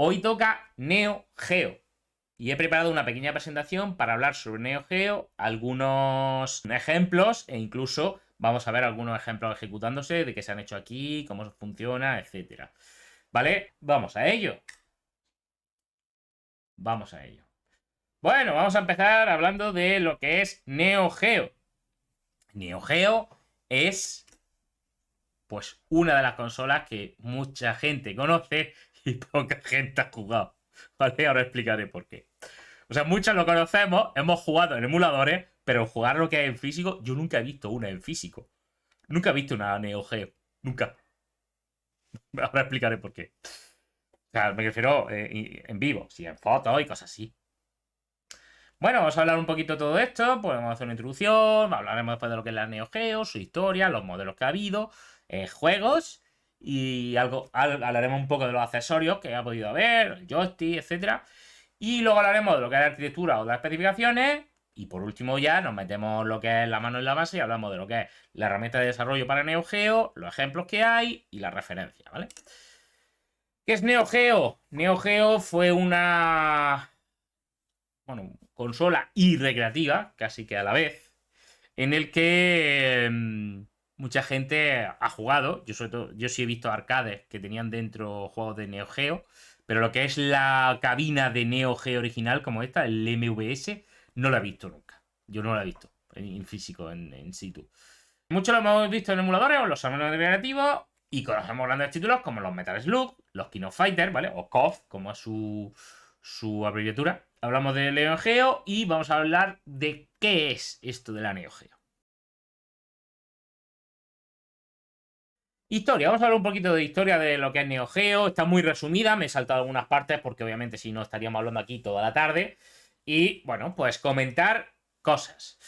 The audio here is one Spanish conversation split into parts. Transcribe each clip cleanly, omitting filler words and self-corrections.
Hoy toca Neo Geo. Y he preparado una pequeña presentación para hablar sobre Neo Geo, algunos ejemplos e incluso vamos a ver algunos ejemplos ejecutándose de qué se han hecho aquí, cómo funciona, etcétera. ¿Vale? Vamos a ello. Vamos a ello. Bueno, vamos a empezar hablando de lo que es Neo Geo. Neo Geo es pues una de las consolas que mucha gente conoce y poca gente ha jugado. ¿Vale? Ahora explicaré por qué. O sea, muchos lo conocemos, hemos jugado en emuladores, pero jugar lo que es en físico, yo nunca he visto una en físico. Nunca he visto una Neo Geo. Nunca. Ahora explicaré por qué. O sea, me refiero en vivo, sí, en fotos y cosas así. Bueno, vamos a hablar un poquito de todo esto, pues vamos a hacer una introducción, hablaremos después de lo que es la Neo Geo, su historia, los modelos que ha habido, juegos y hablaremos un poco de los accesorios que ha podido haber, el joystick, etcétera. Y luego hablaremos de lo que es la arquitectura o de las especificaciones. Y por último ya nos metemos lo que es la mano en la base y hablamos de lo que es la herramienta de desarrollo para Neo Geo, los ejemplos que hay y la referencia, ¿vale? ¿Qué es Neo Geo? Neo Geo fue una consola y recreativa, casi que a la vez, en el que mucha gente ha jugado. Yo sobre todo, yo sí he visto arcades que tenían dentro juegos de Neo Geo, pero lo que es la cabina de Neo Geo original como esta, el MVS, no la he visto nunca. Yo no la he visto en físico, en situ. Muchos lo hemos visto en emuladores o en los salones recreativos y conocemos grandes títulos como los Metal Slug, los King of Fighters, ¿vale? O KOF, como es su abreviatura. Hablamos de Neo Geo y vamos a hablar de qué es esto de la Neo Geo. Historia, vamos a hablar un poquito de historia de lo que es Neo Geo. Está muy resumida, me he saltado algunas partes porque obviamente si no estaríamos hablando aquí toda la tarde. Y bueno, pues comentar cosas.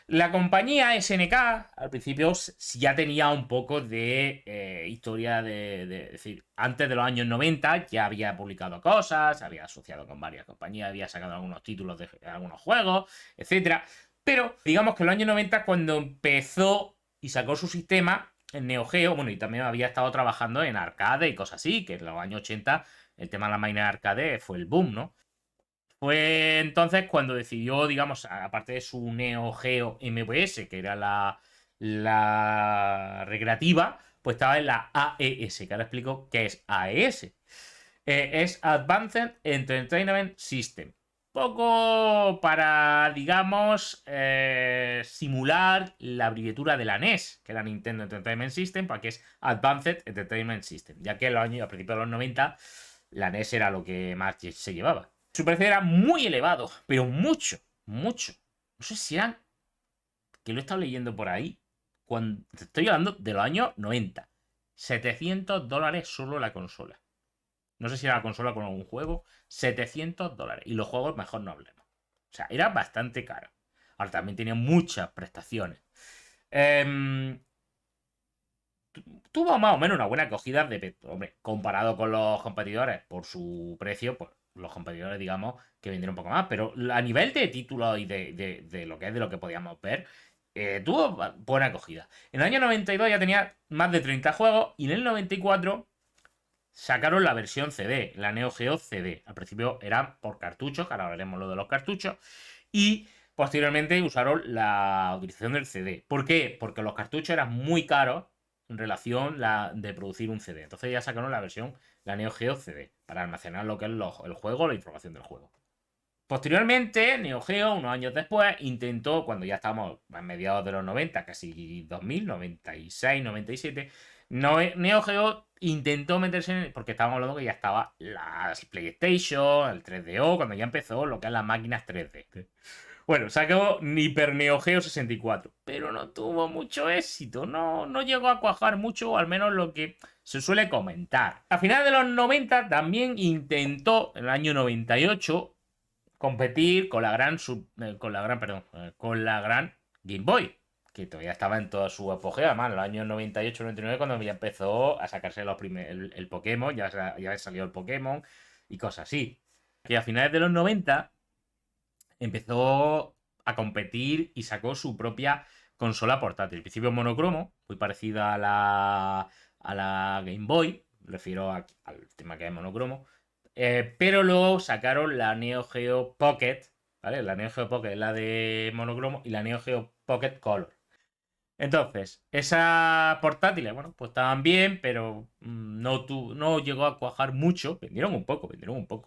La compañía SNK al principio ya tenía un poco de historia es decir, antes de los años 90 ya había publicado cosas, había asociado con varias compañías, había sacado algunos títulos de algunos juegos, etcétera. Pero digamos que en los años 90 cuando empezó y sacó su sistema en Neo Geo, bueno, y también había estado trabajando en arcade y cosas así, que en los años 80 el tema de la máquina de arcade fue el boom, ¿no? Fue entonces cuando decidió, digamos, aparte de su Neo Geo MVS, que era la recreativa, pues estaba en la AES, que ahora explico qué es AES. Es Advanced Entertainment System. Poco para, digamos, simular la abreviatura de la NES, que era Nintendo Entertainment System, para que es Advanced Entertainment System, ya que a principios de los 90 la NES era lo que más se llevaba. Su precio era muy elevado, pero mucho, mucho. No sé si eran, que lo he estado leyendo por ahí, cuando te estoy hablando de los años 90. $700 solo la consola. No sé si era la consola con algún juego. $700. Y los juegos mejor no hablemos. O sea, era bastante caro. Ahora también tenía muchas prestaciones. Tuvo más o menos una buena acogida de, hombre, comparado con los competidores por su precio, pues los competidores, digamos, que vendieron un poco más. Pero a nivel de títulos y de lo que es de lo que podíamos ver, tuvo buena acogida. En el año 92 ya tenía más de 30 juegos y en el 94 sacaron la versión CD, la Neo Geo CD. Al principio era por cartuchos, que ahora hablaremos lo de los cartuchos. Y posteriormente usaron la utilización del CD. ¿Por qué? Porque los cartuchos eran muy caros en relación de producir un CD. Entonces ya sacaron la versión, la Neo Geo CD, para almacenar lo que es el juego, la información del juego. Posteriormente, Neo Geo, unos años después, intentó, cuando ya estábamos a mediados de los 90, casi 2000, 96, 97, Neo Geo intentó meterse en, porque estábamos hablando que ya estaba las PlayStation, el 3DO, cuando ya empezó lo que es las máquinas 3D. Bueno, sacó Hyper Neo Geo 64, pero no tuvo mucho éxito, no llegó a cuajar mucho, o al menos lo que se suele comentar. A finales de los 90 también intentó, en el año 98, competir con la gran Game Boy, que todavía estaba en toda su apogeo, además en los años 98-99 cuando ya empezó a sacarse el Pokémon, ya salió el Pokémon y cosas así. Que a finales de los 90 empezó a competir y sacó su propia consola portátil. Al principio monocromo, muy parecida a la Game Boy, refiero al tema que es monocromo. Pero luego sacaron la Neo Geo Pocket, ¿vale? La Neo Geo Pocket, la de monocromo, y la Neo Geo Pocket Color. Entonces, esas portátiles, bueno, pues estaban bien, pero no llegó a cuajar mucho. Vendieron un poco,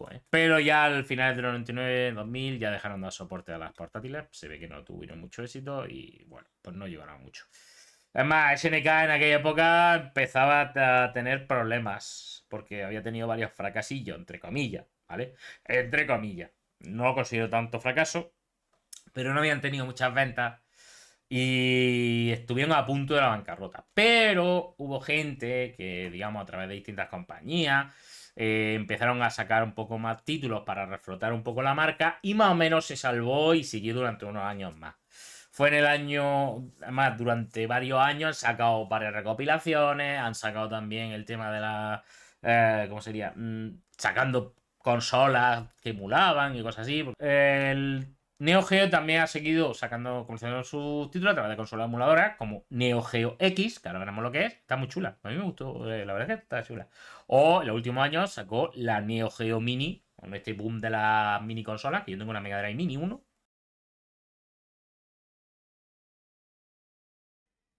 ¿eh? Pero ya al final de los 99, 2000 ya dejaron de dar soporte a las portátiles. Se ve que no tuvieron mucho éxito y, bueno, pues no llegaron a mucho. Además, SNK en aquella época empezaba a tener problemas porque había tenido varios fracasillos, entre comillas, ¿vale? Entre comillas. No considero tanto fracaso, pero no habían tenido muchas ventas y estuvieron a punto de la bancarrota. Pero hubo gente que, digamos, a través de distintas compañías, empezaron a sacar un poco más títulos para reflotar un poco la marca y más o menos se salvó y siguió durante unos años más. Fue en el año, además, durante varios años han sacado varias recopilaciones, han sacado también el tema de la, ¿cómo sería? Sacando consolas que emulaban y cosas así. El Neo Geo también ha seguido sacando, comercializando sus títulos a través de consolas emuladoras, como Neo Geo X, que ahora veremos lo que es. Está muy chula. A mí me gustó, la verdad es que está chula. O en los últimos años sacó la Neo Geo Mini, con este boom de las mini consolas, que yo tengo una Mega Drive Mini 1.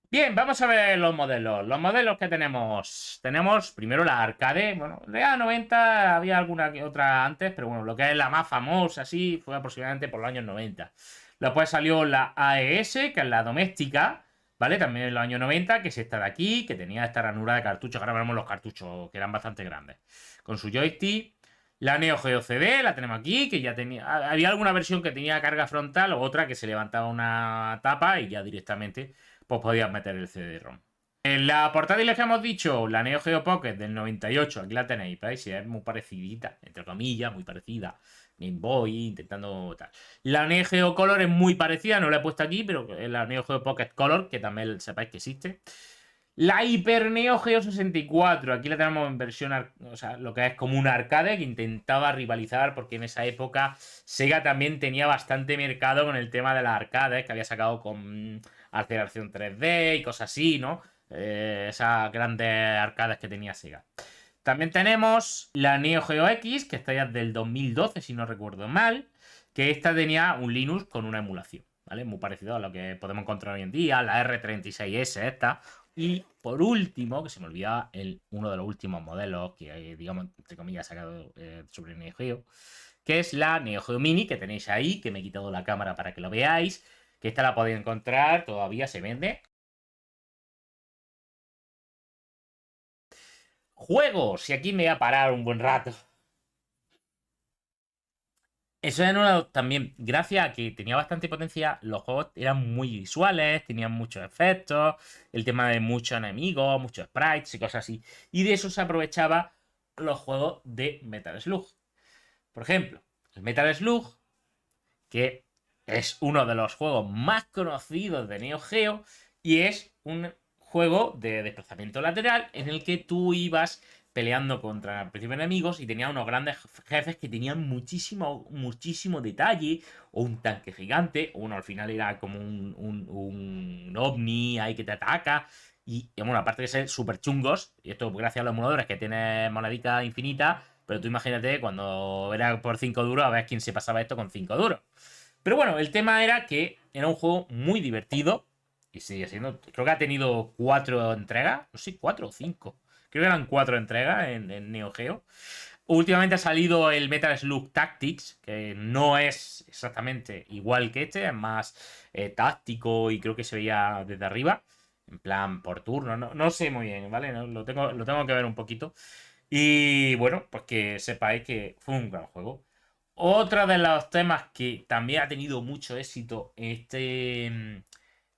Bien, vamos a ver los modelos. Los modelos que tenemos. Tenemos primero la arcade. Bueno, de A90 había alguna que otra antes, pero bueno, lo que es la más famosa, así, fue aproximadamente por los años 90. Después salió la AES, que es la doméstica, ¿vale? También en los años 90, que es esta de aquí, que tenía esta ranura de cartuchos. Ahora veremos los cartuchos, que eran bastante grandes. Con su joystick. La Neo Geo CD, la tenemos aquí, que ya tenía. Había alguna versión que tenía carga frontal o otra que se levantaba una tapa y ya directamente pues podías meter el CD-ROM. En la portátil que hemos dicho, la Neo Geo Pocket del 98, aquí la tenéis, ¿veis? Es muy parecidita, entre comillas, muy parecida. Game Boy, intentando tal. La Neo Geo Color es muy parecida, no la he puesto aquí, pero es la Neo Geo Pocket Color, que también sepáis que existe. La Hyper Neo Geo 64, aquí la tenemos en versión, o sea, lo que es como un arcade que intentaba rivalizar porque en esa época Sega también tenía bastante mercado con el tema de las arcades que había sacado con aceleración 3D y cosas así, ¿no? Esas grandes arcades que tenía Sega. También tenemos la Neo Geo X, que está ya del 2012, si no recuerdo mal, que esta tenía un Linux con una emulación, ¿vale? Muy parecido a lo que podemos encontrar hoy en día, la R36S esta. Y por último, que se me olvidaba, uno de los últimos modelos que, digamos, entre comillas, sacado sobre Neo Geo, que es la Neo Geo Mini, que tenéis ahí, que me he quitado la cámara para que lo veáis, que esta la podéis encontrar, todavía se vende. Juegos, y aquí me voy a parar un buen rato. Eso era también, gracias a que tenía bastante potencia, los juegos eran muy visuales, tenían muchos efectos, el tema de muchos enemigos, muchos sprites y cosas así. Y de eso se aprovechaba los juegos de Metal Slug. Por ejemplo, el Metal Slug, que es uno de los juegos más conocidos de Neo Geo, y es un juego de desplazamiento lateral en el que tú ibas peleando contra principios enemigos y tenía unos grandes jefes que tenían muchísimo detalle, o un tanque gigante, o uno al final era como un ovni ahí que te ataca. Y bueno, aparte de ser súper chungos, y esto gracias a los emuladores que tienen monedica infinita, pero tú imagínate cuando era por 5 duros, a ver quién se pasaba esto con 5 duros. Pero bueno, el tema era que era un juego muy divertido. Y sigue siendo. Creo que ha tenido 4 entregas. No sé, 4 o 5. Creo que eran 4 entregas en Neo Geo. Últimamente ha salido el Metal Slug Tactics, que no es exactamente igual que este, es más táctico y creo que se veía desde arriba, en plan por turno, no sé muy bien, ¿vale? Lo tengo que ver un poquito. Y bueno, pues que sepáis que fue un gran juego. Otro de los temas que también ha tenido mucho éxito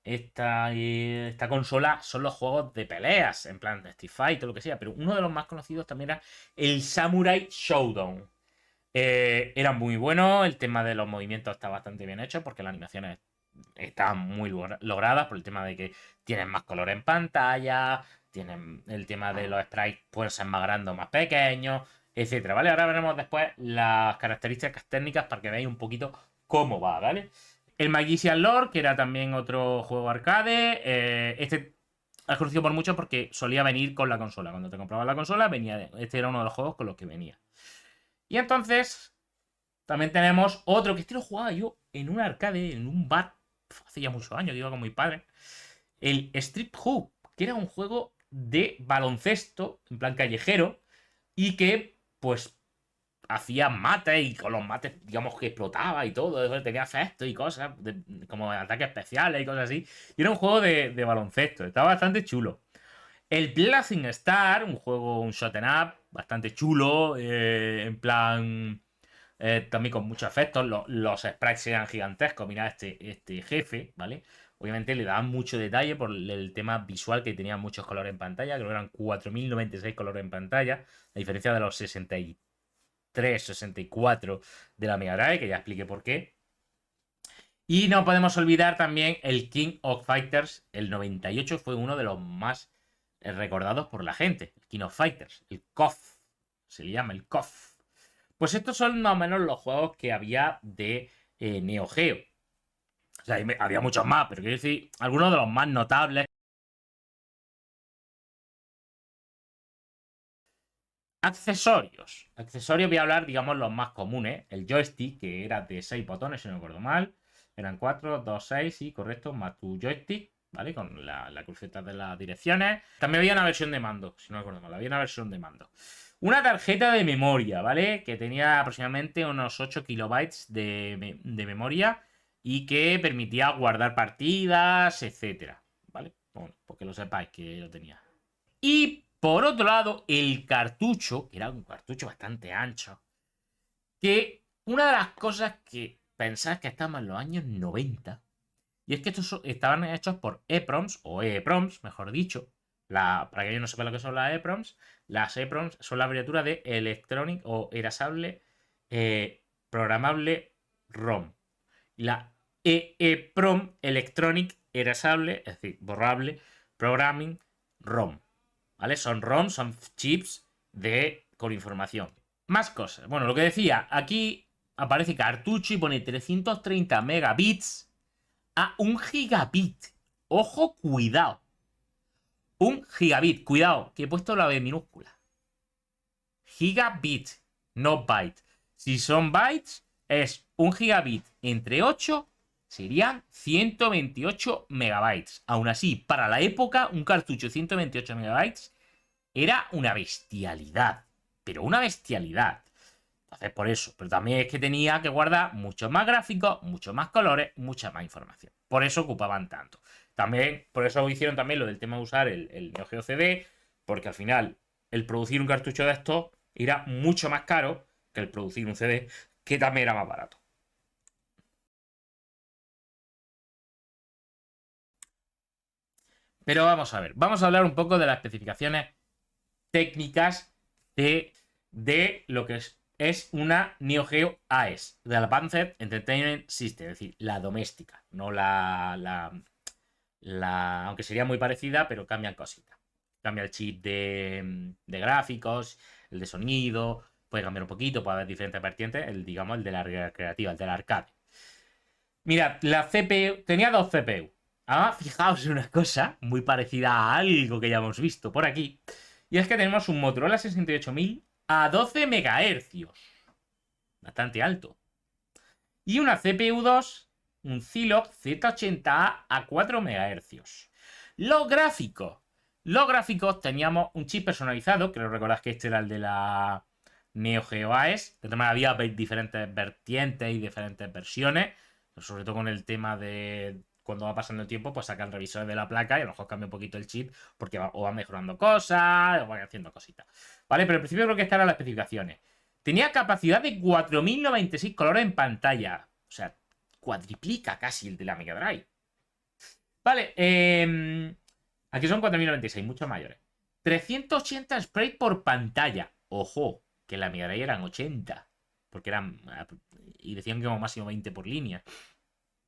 esta consola son los juegos de peleas, en plan de Street Fighter o lo que sea, pero uno de los más conocidos también era el Samurai Showdown. Era muy bueno, el tema de los movimientos está bastante bien hecho porque las animaciones están muy logradas por el tema de que tienen más color en pantalla, tienen el tema de los sprites pueden ser más grandes o más pequeños, etcétera, ¿vale? Ahora veremos después las características técnicas para que veáis un poquito cómo va, ¿vale? El Magician Lord, que era también otro juego arcade, este es conocido por mucho porque solía venir con la consola. Cuando te comprabas la consola, este era uno de los juegos con los que venía. Y entonces también tenemos otro que este lo jugaba yo en un arcade, en un bar, hace ya muchos años, que iba con mi padre. El Street Hoop, que era un juego de baloncesto, en plan callejero, y que, pues, hacía mates y con los mates, digamos que explotaba y todo, tenía efectos y cosas, como ataques especiales y cosas así. Y era un juego de baloncesto, estaba bastante chulo. El Blazing Star, un juego, un shot 'em up, bastante chulo, en plan, también con muchos efectos. Los sprites eran gigantescos. Mira este jefe, ¿vale? Obviamente le daban mucho detalle por el tema visual, que tenía muchos colores en pantalla. Creo que eran 4096 colores en pantalla, a diferencia de los 63, 64 de la Mega Drive, que ya expliqué por qué. Y no podemos olvidar también el King of Fighters. El 98 fue uno de los más recordados por la gente. El King of Fighters, el KOF. Se le llama el KOF. Pues estos son más o menos los juegos que había de Neo Geo. O sea, había muchos más, pero quiero decir, algunos de los más notables. Accesorios. Accesorios voy a hablar, digamos, los más comunes. El joystick, que era de 6 botones, si no me acuerdo mal. Eran 4, 2, 6, sí, correcto, más tu joystick, ¿vale? Con la cruceta de las direcciones. También había una versión de mando, si no me acuerdo mal, había una versión de mando. Una tarjeta de memoria, ¿vale? Que tenía aproximadamente unos 8 kilobytes de memoria y que permitía guardar partidas, etcétera, ¿vale? Bueno, porque lo sepáis que lo tenía. Y por otro lado, el cartucho, que era un cartucho bastante ancho, que una de las cosas que pensás que estamos en los años 90, y es que estos estaban hechos por EPROMs, o EEPROMs, mejor dicho. Para que yo no sepa lo que son las EPROMs son la abreviatura de Electronic o Erasable Programable ROM. La EEPROM, Electronic Erasable, es decir, borrable, Programming ROM. ¿Vale? Son ROM, son chips con información. Más cosas. Bueno, lo que decía, aquí aparece cartucho y pone 330 megabits a 1 gigabit. Ojo, cuidado. 1 gigabit, cuidado, que he puesto la B minúscula. Gigabit, no byte. Si son bytes, es 1 gigabit entre 8, serían 128 megabytes. Aún así, para la época, un cartucho de 128 megabytes era una bestialidad. Pero una bestialidad. Entonces, por eso. Pero también es que tenía que guardar muchos más gráficos, muchos más colores, mucha más información. Por eso ocupaban tanto. También, por eso hicieron también lo del tema de usar el Neo Geo CD, porque al final el producir un cartucho de estos era mucho más caro que el producir un CD, que también era más barato. Pero vamos a ver, vamos a hablar un poco de las especificaciones técnicas de lo que es una Neo Geo AES, de la Advanced Entertainment System, es decir, la doméstica, no aunque sería muy parecida, pero cambian cositas. Cambia el chip de gráficos, el de sonido, puede cambiar un poquito, puede haber diferentes vertientes, digamos, el de la recreativa, el del arcade. Mirad, la CPU, tenía dos CPU. Ahora fijaos en una cosa muy parecida a algo que ya hemos visto por aquí. Y es que tenemos un Motorola 68000 a 12 MHz. Bastante alto. Y una CPU2, un Zilog Z80A a 4 MHz. Los gráficos. Los gráficos teníamos un chip personalizado, creo recordad que este era el de la Neo Geo AES. De todas maneras había diferentes vertientes y diferentes versiones. Sobre todo con el tema de cuando va pasando el tiempo, pues sacan revisores de la placa y a lo mejor cambia un poquito el chip porque o van mejorando cosas o van haciendo cositas. ¿Vale? Pero al principio creo que estas eran las especificaciones. Tenía capacidad de 4096 colores en pantalla. O sea, cuadriplica casi el de la Mega Drive. Vale, aquí son 4096, mucho mayores. 380 sprites por pantalla. Ojo, que en la Mega Drive eran 80. Porque eran. Y decían que como máximo 20 por línea.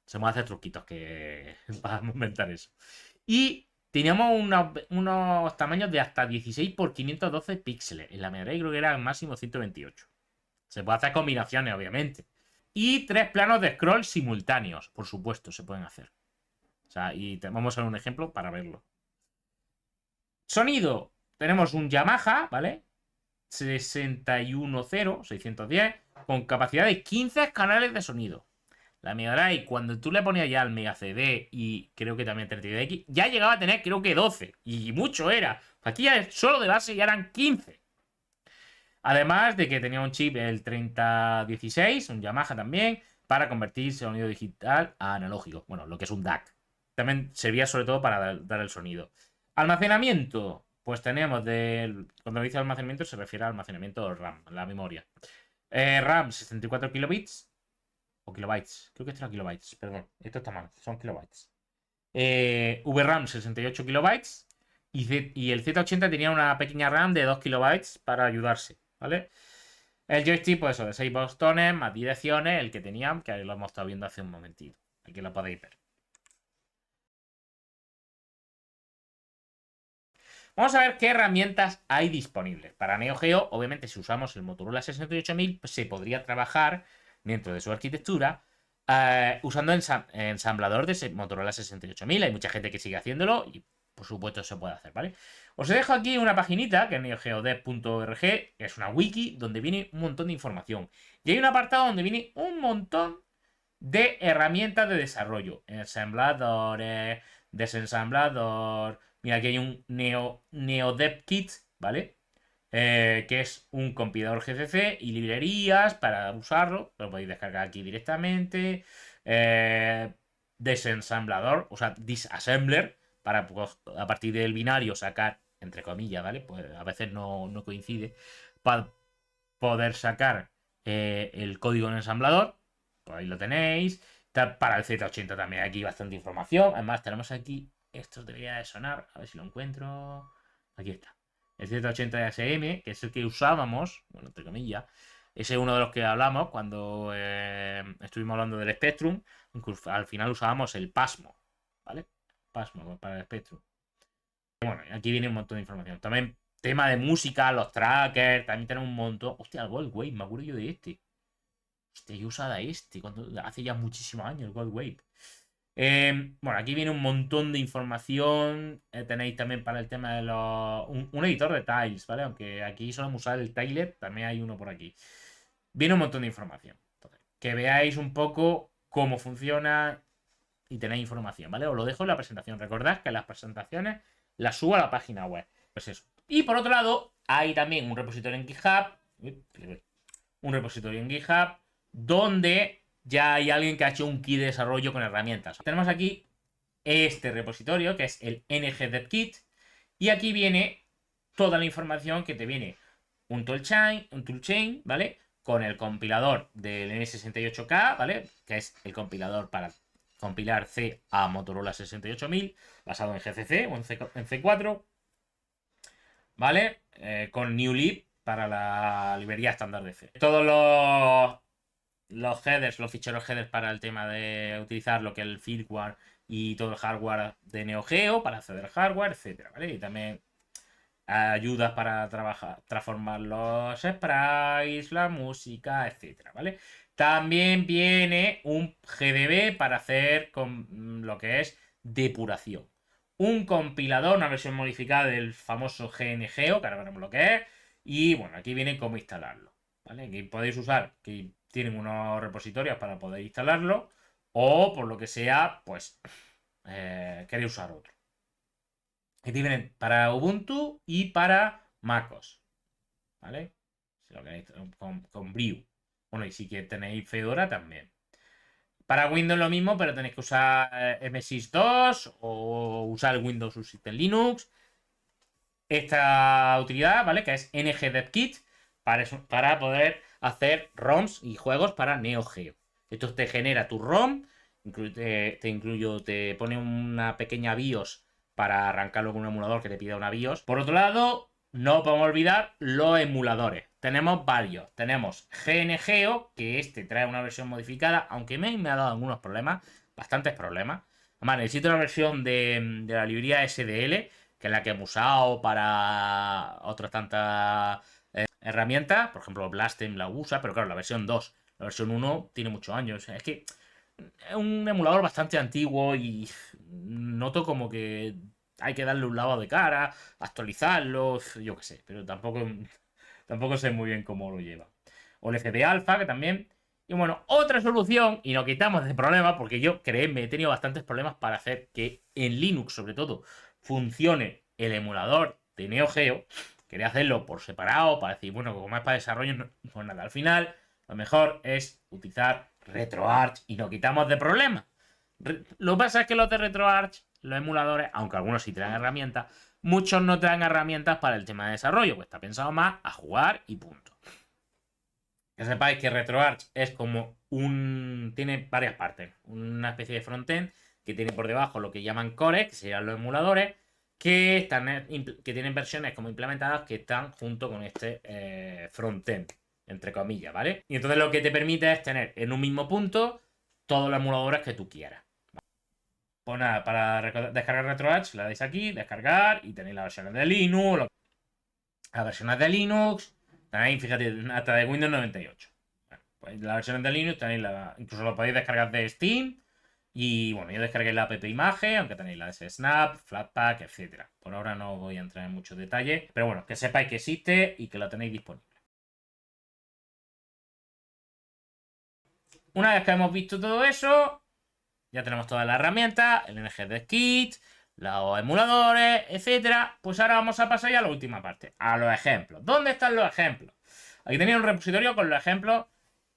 Se me hacer truquitos que para inventar eso. Y teníamos unos tamaños de hasta 16 por 512 píxeles. En la Mega Drive creo que era el máximo 128. Se puede hacer combinaciones, obviamente. Y 3 planos de scroll simultáneos, por supuesto, se pueden hacer. O sea, y vamos a ver un ejemplo para verlo. Sonido. Tenemos un Yamaha, ¿vale? 610, con capacidad de 15 canales de sonido. La Mega Drive, cuando tú le ponías ya el Mega CD y creo que también 32X, ya llegaba a tener creo que 12. Y mucho era. Aquí ya solo de base ya eran 15. Además de que tenía un chip, el 3016, un Yamaha también, para convertir sonido digital a analógico. Bueno, lo que es un DAC. También servía sobre todo para dar el sonido. Almacenamiento. Pues tenemos cuando dice almacenamiento se refiere al almacenamiento RAM, la memoria. RAM 64 kilobits. O kilobytes. Creo que esto era kilobytes. Perdón, esto está mal. Son kilobytes. VRAM 68 kilobytes. Y el Z80 tenía una pequeña RAM de 2 kilobytes para ayudarse. ¿Vale? El joystick, pues eso, de 6 botones, más direcciones, el que tenían, que lo hemos estado viendo hace un momentito. Aquí lo podéis ver. Vamos a ver qué herramientas hay disponibles. Para Neo Geo, obviamente, si usamos el Motorola 68000, pues se podría trabajar dentro de su arquitectura usando ensamblador de ese Motorola 68000. Hay mucha gente que sigue haciéndolo y, por supuesto, se puede hacer, ¿vale? Os dejo aquí una paginita, que es neogeodev.org, que es una wiki donde viene un montón de información. Y hay un apartado donde viene un montón de herramientas de desarrollo. Ensambladores, desensamblador. Mira, aquí hay un NeoDev Kit, ¿vale? Que es un compilador GCC y librerías para usarlo. Lo podéis descargar aquí directamente. Desensamblador, o sea, disassembler, para pues, a partir del binario sacar, entre comillas, ¿vale? Pues a veces no coincide. Para poder sacar el código en ensamblador. Pues ahí lo tenéis. Para el Z80 también aquí bastante información. Además, tenemos aquí. Esto debería de sonar. A ver si lo encuentro. Aquí está. El Z80 SM, que es el que usábamos. Bueno, entre comillas. Ese es uno de los que hablamos cuando estuvimos hablando del Spectrum. Incluso al final usábamos el Pasmo. ¿Vale? Pasmo para el Spectrum. Bueno, aquí viene un montón de información. También tema de música, los trackers. También tenemos un montón. Hostia, el Gold Wave, me acuerdo yo de este. Hostia, yo usaba este hace ya muchísimos años, el Gold Wave. Bueno, aquí viene un montón de información. Tenéis también para el tema de un editor de tiles, ¿vale? Aunque aquí solemos usar el tiler, también hay uno por aquí. Viene un montón de información. Entonces, que veáis un poco cómo funciona y tenéis información, ¿vale? Os lo dejo en la presentación. Recordad que las presentaciones las subo a la página web. Pues eso. Y por otro lado, hay también un repositorio en GitHub. Un repositorio en GitHub donde ya hay alguien que ha hecho un kit de desarrollo con herramientas. Tenemos aquí este repositorio que es el ngDevKit y aquí viene toda la información que te viene un toolchain, ¿vale? Con el compilador del N68K, ¿vale? Que es el compilador para compilar C a Motorola 68000 basado en GCC o en C4, ¿vale? Con newlib para la librería estándar de C. Todos los headers, los ficheros headers para el tema de utilizar lo que es el firmware y todo el hardware de Neo Geo para acceder al hardware, etcétera, ¿vale? Y también ayudas para transformar los sprites, la música, etcétera, ¿vale? También viene un GDB para hacer con lo que es depuración. Un compilador, una versión modificada del famoso GNGeo, que ahora veremos lo que es. Y bueno, aquí viene cómo instalarlo, ¿vale? Aquí podéis usar, que tienen unos repositorios para poder instalarlo. O por lo que sea, pues queréis usar otro. Aquí vienen para Ubuntu y para MacOS, ¿vale? Si lo queréis con Brew. Bueno, y si que tenéis Fedora también. Para Windows lo mismo, pero tenéis que usar MSX2 o usar el Windows Subsystem Linux. Esta utilidad, ¿vale? Que es ngDevKit para poder hacer ROMs y juegos para Neo Geo. Esto te genera tu ROM, te pone una pequeña BIOS para arrancarlo con un emulador que te pida una BIOS. Por otro lado, no podemos olvidar los emuladores. Tenemos varios. Tenemos GNGeo, que este trae una versión modificada, aunque me ha dado algunos problemas, bastantes problemas. Además, necesito una versión de la librería SDL, que es la que hemos usado para otras tantas herramientas. Por ejemplo, Blastem la usa, pero claro, la versión 2. La versión 1 tiene muchos años. Es que es un emulador bastante antiguo y noto como que hay que darle un lavado de cara, actualizarlo, yo qué sé, pero tampoco Tampoco sé muy bien cómo lo lleva. O el FD Alpha, que también. Y bueno, otra solución, y nos quitamos de problemas, porque yo, créeme, he tenido bastantes problemas para hacer que en Linux, sobre todo, funcione el emulador de Neo Geo. Quería hacerlo por separado, para decir, bueno, como es para desarrollo, no, pues nada, al final, lo mejor es utilizar RetroArch y nos quitamos de problemas. Lo que pasa es que los de RetroArch, los emuladores, aunque algunos sí traen herramientas, muchos no traen herramientas para el tema de desarrollo, pues está pensado más a jugar y punto. Que sepáis que RetroArch es como un... tiene varias partes. Una especie de frontend que tiene por debajo lo que llaman cores, que serían los emuladores, que tienen versiones como implementadas que están junto con este frontend, entre comillas, ¿vale? Y entonces lo que te permite es tener en un mismo punto todos los emuladores que tú quieras. Pues nada, para descargar RetroArch le dais aquí, descargar, y tenéis las versiones de Linux, las versiones de Linux, tenéis, fíjate, hasta de Windows 98. Bueno, pues las versiones de Linux tenéis incluso lo podéis descargar de Steam. Y bueno, yo descargué la app Imagen, aunque tenéis la de Snap, Flatpak, etc. Por ahora no voy a entrar en muchos detalles, pero bueno, que sepáis que existe y que la tenéis disponible. Una vez que hemos visto todo eso, ya tenemos todas las herramientas, el NGDeskit, los emuladores, etcétera. Pues ahora vamos a pasar ya a la última parte, a los ejemplos. ¿Dónde están los ejemplos? Aquí tenía un repositorio con los ejemplos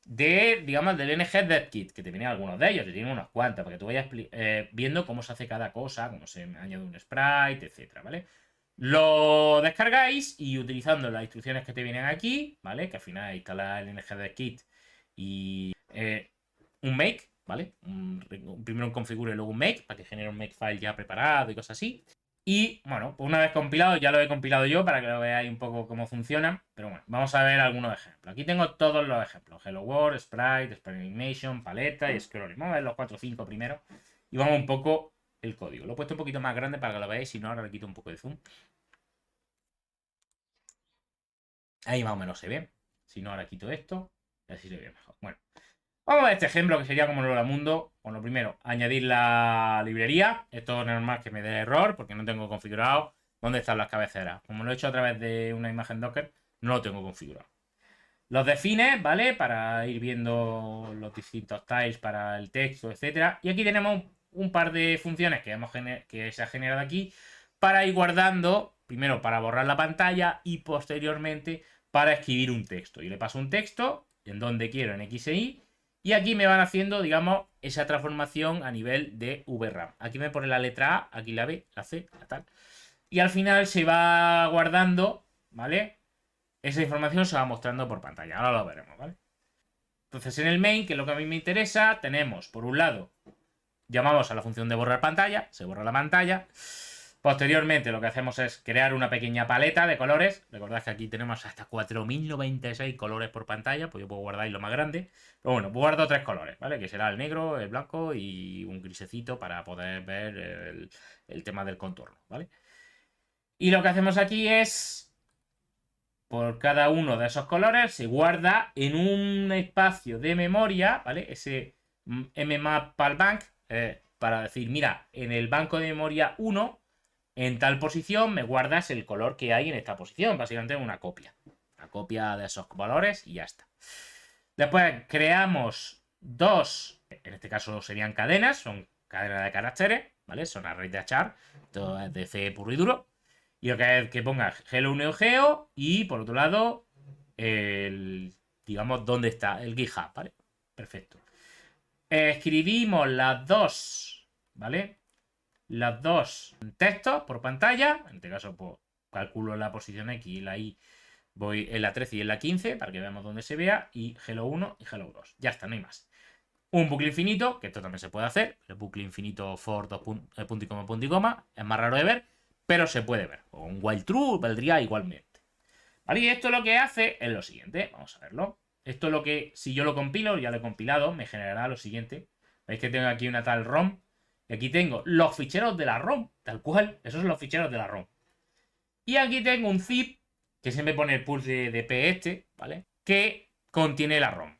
de, digamos, del NGDeskit, que te vienen algunos de ellos, te tienen unos cuantos, para que tú vayas viendo cómo se hace cada cosa, cómo se añade un sprite, etcétera, ¿vale? Lo descargáis y utilizando las instrucciones que te vienen aquí, ¿vale? Que al final instala el NGDeskit y un make, ¿vale? Primero un configure y luego un make, para que genere un makefile ya preparado y cosas así. Y bueno, pues una vez compilado, ya lo he compilado yo para que lo veáis un poco cómo funcionan. Pero bueno, vamos a ver algunos ejemplos. Aquí tengo todos los ejemplos: Hello World, Sprite, Sprite Animation, paleta y scrolling. Vamos a ver los 4 o 5 primero. Y vamos un poco el código. Lo he puesto un poquito más grande para que lo veáis, si no, ahora le quito un poco de zoom. Ahí más o menos se ve. Si no, ahora quito esto. Y así se ve mejor. Bueno. Vamos a ver este ejemplo que sería como lo mundo. Bueno, primero, añadir la librería. Esto es normal que me dé error porque no tengo configurado dónde están las cabeceras. Como lo he hecho a través de una imagen Docker, no lo tengo configurado. Los defines, ¿vale? Para ir viendo los distintos styles para el texto, etcétera. Y aquí tenemos un par de funciones que se ha generado aquí para ir guardando, primero para borrar la pantalla y posteriormente para escribir un texto. Yo le paso un texto en donde quiero, en X e Y, y aquí me van haciendo, digamos, esa transformación a nivel de VRAM. Aquí me pone la letra A, aquí la B, la C, la tal. Y al final se va guardando, ¿vale? Esa información se va mostrando por pantalla. Ahora lo veremos, ¿vale? Entonces en el main, que es lo que a mí me interesa, tenemos, por un lado, llamamos a la función de borrar pantalla, se borra la pantalla. Posteriormente lo que hacemos es crear una pequeña paleta de colores. Recordad que aquí tenemos hasta 4096 colores por pantalla, pues yo puedo guardar lo más grande. Pero bueno, guardo 3 colores, ¿vale? Que será el negro, el blanco y un grisecito para poder ver el tema del contorno, ¿vale? Y lo que hacemos aquí es, por cada uno de esos colores, se guarda en un espacio de memoria, ¿vale? Ese mmap palbank, para decir, mira, en el banco de memoria 1, en tal posición, me guardas el color que hay en esta posición. Básicamente una copia. Una copia de esos colores y ya está. Después creamos dos, en este caso serían cadenas, son cadenas de caracteres, ¿vale? Son arrays de achar, todo es de C puro y duro. Y lo que es que ponga Hello Neo Geo y por otro lado, digamos, dónde está el GitHub, ¿vale? Perfecto. Escribimos las dos, ¿vale? Las dos textos por pantalla. En este caso, pues calculo la posición X y la Y. Voy en la 13 y en la 15 para que veamos dónde se vea. Y Hello 1 y Hello 2. Ya está, no hay más. Un bucle infinito, que esto también se puede hacer. El bucle infinito for punto y coma. Es más raro de ver, pero se puede ver. O un while true valdría igualmente. ¿Vale? Y esto lo que hace es lo siguiente. Vamos a verlo. Esto es lo que, si yo lo compilo, ya lo he compilado, me generará lo siguiente. Veis que tengo aquí una tal ROM. Y aquí tengo los ficheros de la ROM, tal cual. Esos son los ficheros de la ROM. Y aquí tengo un zip, que siempre pone el pulse de P este, ¿vale? Que contiene la ROM.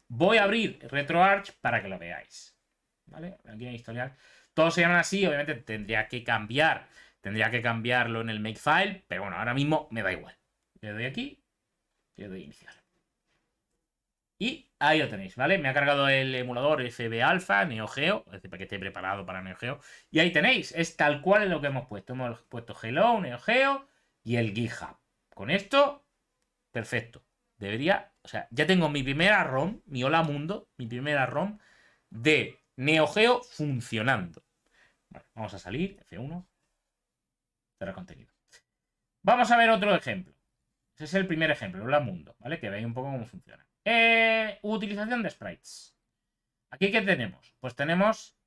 Voy a abrir RetroArch para que lo veáis. ¿Vale? Aquí en historial. Todos se llaman así, obviamente tendría que cambiar. Tendría que cambiarlo en el makefile, pero bueno, ahora mismo me da igual. Le doy aquí Y le doy iniciar. Y ahí lo tenéis, ¿vale? Me ha cargado el emulador FB Alpha, Neo Geo, es decir, para que esté preparado para Neo Geo. Y ahí tenéis, es tal cual lo que hemos puesto. Hemos puesto Hello, Neo Geo y el GitHub. Con esto, perfecto. Debería, o sea, ya tengo mi primera ROM, mi Hola Mundo, mi primera ROM de Neo Geo funcionando. Bueno, vamos a salir, F1, cerrar contenido. Vamos a ver otro ejemplo. Ese es el primer ejemplo, Hola Mundo, ¿vale? Que veáis un poco cómo funciona. Utilización de sprites. ¿Aquí qué tenemos? Pues tenemos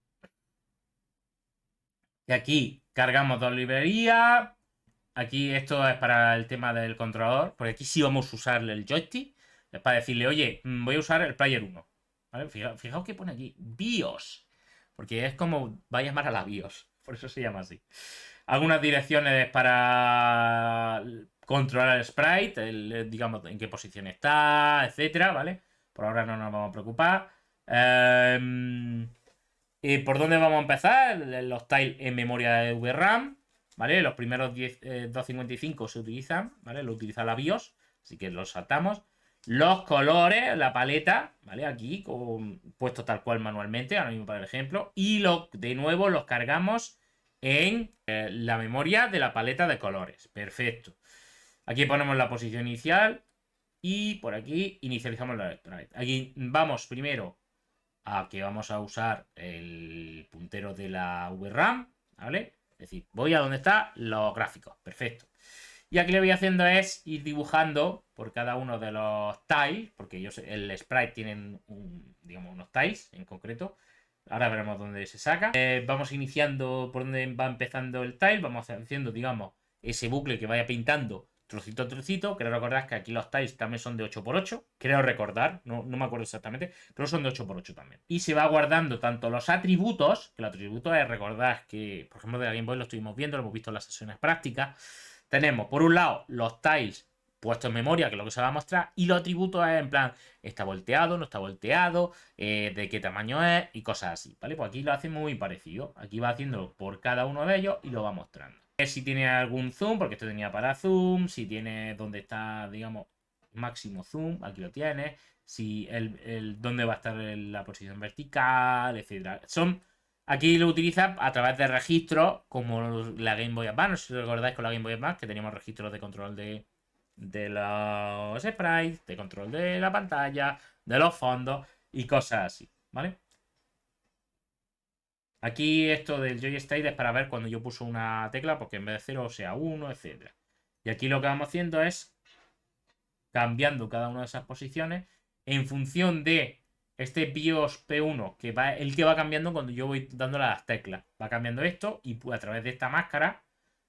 que aquí cargamos dos librerías. Aquí esto es para el tema del controlador, porque aquí sí vamos a usar el joystick. Es para decirle, oye, voy a usar el player 1. ¿Vale? Fijaos que pone aquí BIOS, porque es como va a llamar a la BIOS. Por eso se llama así. Algunas direcciones para controlar el sprite, digamos en qué posición está, etcétera, ¿vale? Por ahora no nos vamos a preocupar. ¿Y por dónde vamos a empezar? Los tiles en memoria de VRAM, ¿vale? Los primeros 255 se utilizan, ¿vale? Lo utiliza la BIOS, así que los saltamos. Los colores, la paleta, ¿vale? Aquí, puesto tal cual manualmente, ahora mismo para el ejemplo. Y de nuevo los cargamos en la memoria de la paleta de colores. Perfecto. Aquí ponemos la posición inicial y por aquí inicializamos la sprite. Aquí vamos primero a que vamos a usar el puntero de la VRAM, ¿vale? Es decir, voy a donde están los gráficos, perfecto. Y aquí lo que voy haciendo es ir dibujando por cada uno de los tiles, porque el sprite tienen digamos, unos tiles en concreto. Ahora veremos dónde se saca. Vamos iniciando por donde va empezando el tile, vamos haciendo, digamos, ese bucle que vaya pintando trocito a trocito. Creo recordar que aquí los tiles también son de 8x8. Creo recordar, no me acuerdo exactamente, pero son de 8x8 también. Y se va guardando tanto los atributos, que los atributos es recordar que, por ejemplo, de la Game Boy lo estuvimos viendo, lo hemos visto en las sesiones prácticas. Tenemos, por un lado, los tiles puestos en memoria, que es lo que se va a mostrar, y los atributos es en plan, está volteado, no está volteado, de qué tamaño es y cosas así, ¿vale? Pues aquí lo hacemos muy parecido. Aquí va haciéndolo por cada uno de ellos y lo va mostrando. Si tiene algún zoom, porque esto tenía para zoom, si tiene donde está, digamos, máximo zoom, aquí lo tienes, si dónde va a estar la posición vertical, etcétera. Aquí lo utiliza a través de registros como la Game Boy Advance. No sé si recordáis con la Game Boy Advance que teníamos registros de control de los sprites, de control de la pantalla, de los fondos y cosas así, ¿vale? Aquí esto del joystick es para ver cuando yo pulso una tecla, porque en vez de 0 sea 1, etc. Y aquí lo que vamos haciendo es cambiando cada una de esas posiciones en función de este BIOS P1, que va el que va cambiando cuando yo voy dándole a las teclas. Va cambiando esto y a través de esta máscara,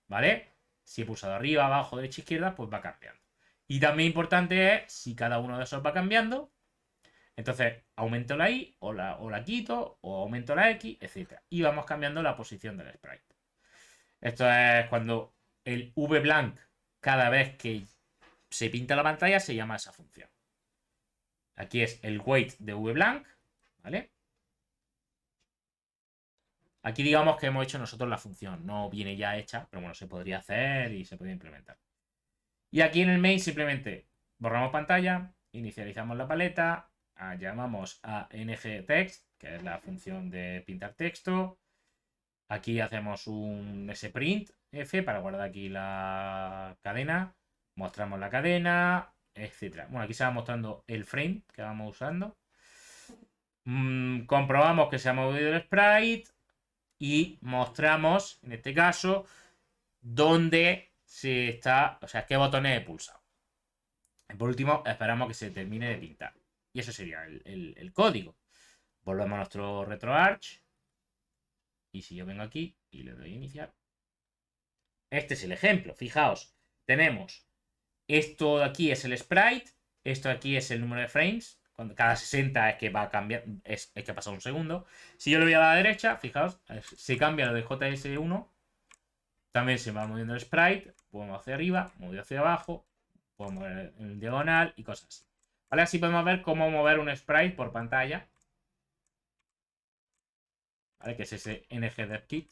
¿vale? Si he pulsado arriba, abajo, derecha, izquierda, pues va cambiando. Y también importante es si cada uno de esos va cambiando, entonces aumento la Y o la quito o aumento la X, etc. Y vamos cambiando la posición del sprite. Esto es cuando el VBlank, cada vez que se pinta la pantalla, se llama esa función. Aquí es el weight de VBlank, ¿vale? Aquí digamos que hemos hecho nosotros la función, no viene ya hecha, pero bueno, se podría hacer y se puede implementar. Y aquí en el main simplemente borramos pantalla, inicializamos la paleta, llamamos a ngText, que es la función de pintar texto. Aquí hacemos un sprint F para guardar aquí la cadena. Mostramos la cadena, etc. Bueno, aquí se va mostrando el frame que vamos usando. Comprobamos que se ha movido el sprite y mostramos, en este caso, dónde se está, o sea, qué botones he pulsado. Y por último, esperamos que se termine de pintar. Y eso sería el código. Volvemos a nuestro RetroArch. Y si yo vengo aquí y le doy a iniciar. Este es el ejemplo. Fijaos, tenemos esto de aquí es el sprite. Esto de aquí es el número de frames. Cuando cada 60 es que va a cambiar. Es que ha pasado un segundo. Si yo le voy a la derecha, fijaos, se cambia lo de JS1. También se va moviendo el sprite. Podemos hacia arriba, movido hacia abajo. Podemos mover en diagonal y cosas así. ¿Vale? Así podemos ver cómo mover un sprite por pantalla. ¿Vale? Que es ese ngDevKit.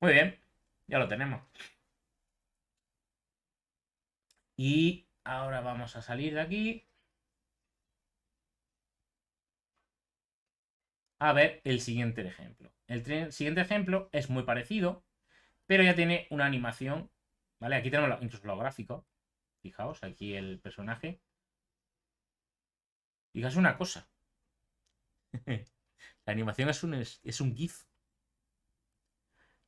Muy bien, ya lo tenemos. Y ahora vamos a salir de aquí. A ver el siguiente ejemplo. El siguiente ejemplo es muy parecido, pero ya tiene una animación, ¿vale? Aquí tenemos incluso los gráficos. Fijaos, aquí el personaje. Fijaos una cosa. La animación es un GIF.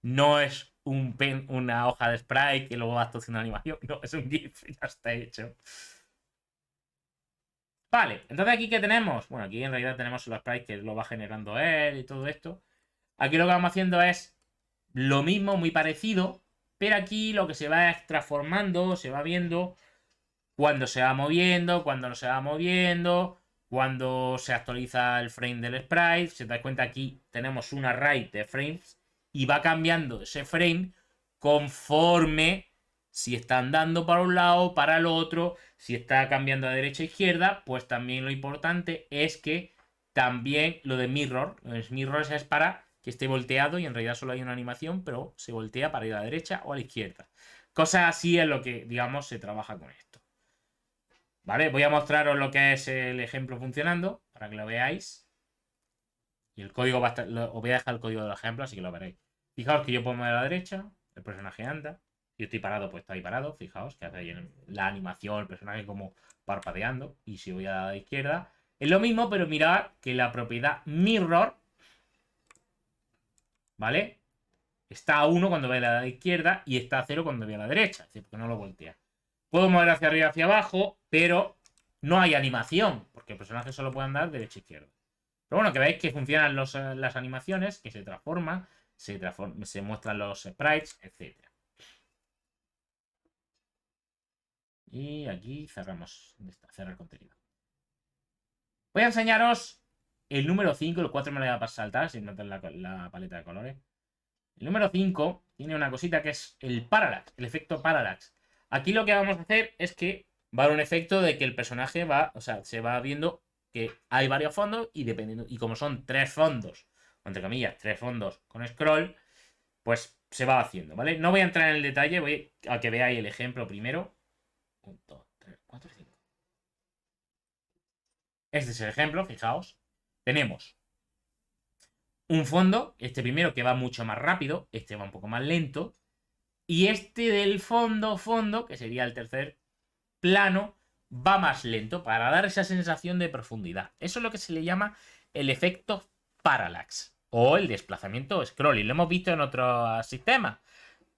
No es una hoja de sprite que luego vas haciendo animación. No, es un GIF, ya está hecho. Vale, entonces aquí ¿qué tenemos? Bueno, aquí en realidad tenemos los sprites que lo va generando él y todo esto. Aquí lo que vamos haciendo es lo mismo, muy parecido, pero aquí lo que se va es transformando, se va viendo cuando se va moviendo, cuando no se va moviendo, cuando se actualiza el frame del sprite. Si te das cuenta, aquí tenemos un array de frames y va cambiando ese frame conforme si está andando para un lado, para el otro, si está cambiando de derecha a izquierda. Pues también lo importante es que también lo de mirror, los mirrors es para que esté volteado y en realidad solo hay una animación, pero se voltea para ir a la derecha o a la izquierda. Cosas así es lo que, digamos, se trabaja con esto. ¿Vale? Voy a mostraros lo que es el ejemplo funcionando para que lo veáis. Y el código va a estar, os voy a dejar el código del ejemplo, así que lo veréis. Fijaos que yo puedo mover a la derecha, el personaje anda. Si yo estoy parado, pues está ahí parado. Fijaos que hace ahí la animación, el personaje como parpadeando. Y si voy a la izquierda, es lo mismo, pero mirad que la propiedad mirror, ¿vale? Está a 1 cuando ve a la izquierda y está a 0 cuando ve a la derecha. Es decir, porque no lo voltea. Puedo mover hacia arriba y hacia abajo, pero no hay animación, porque el personaje solo puede andar derecha e izquierda. Pero bueno, que veáis que funcionan las animaciones, que se transforman, se muestran los sprites, etc. Y aquí cerramos. ¿Dónde está? Cerrar contenido. Voy a enseñaros el número 5, el 4 me lo voy a saltar sin meter la paleta de colores. El número 5 tiene una cosita que es el parallax, el efecto parallax. Aquí lo que vamos a hacer es que va a haber un efecto de que el personaje va, o sea, se va viendo que hay varios fondos y dependiendo, y como son 3 fondos, entre comillas, 3 fondos con scroll, pues se va haciendo, ¿vale? No voy a entrar en el detalle, voy a que veáis el ejemplo primero. 1, 2, 3, 4, 5. Este es el ejemplo, fijaos. Tenemos un fondo, este primero que va mucho más rápido, este va un poco más lento. Y este del fondo, que sería el tercer plano, va más lento para dar esa sensación de profundidad. Eso es lo que se le llama el efecto parallax o el desplazamiento scrolling. Lo hemos visto en otros sistemas.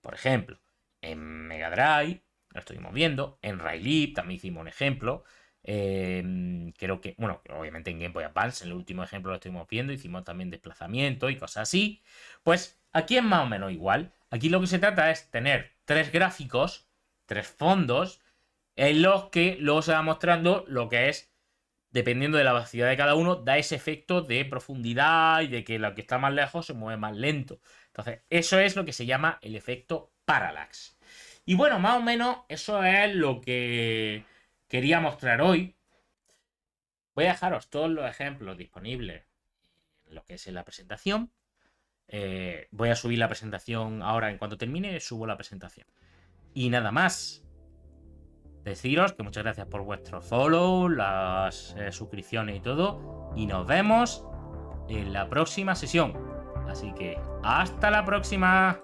Por ejemplo, en Mega Drive, lo estuvimos viendo. En Railip también hicimos un ejemplo. Creo que, bueno, obviamente en Game Boy Advance, en el último ejemplo lo estuvimos viendo. Hicimos también desplazamiento y cosas así. Pues aquí es más o menos igual. Aquí lo que se trata es tener 3 gráficos, 3 fondos, en los que luego se va mostrando lo que es, dependiendo de la velocidad de cada uno, da ese efecto de profundidad y de que lo que está más lejos se mueve más lento. Entonces, eso es lo que se llama el efecto parallax. Y bueno, más o menos eso es lo que quería mostrar hoy. Voy a dejaros todos los ejemplos disponibles en lo que es en la presentación. Voy a subir la presentación ahora, en cuanto termine, subo la presentación. Y nada más. Deciros que muchas gracias por vuestro follow, las suscripciones y todo. Y nos vemos en la próxima sesión. Así que hasta la próxima.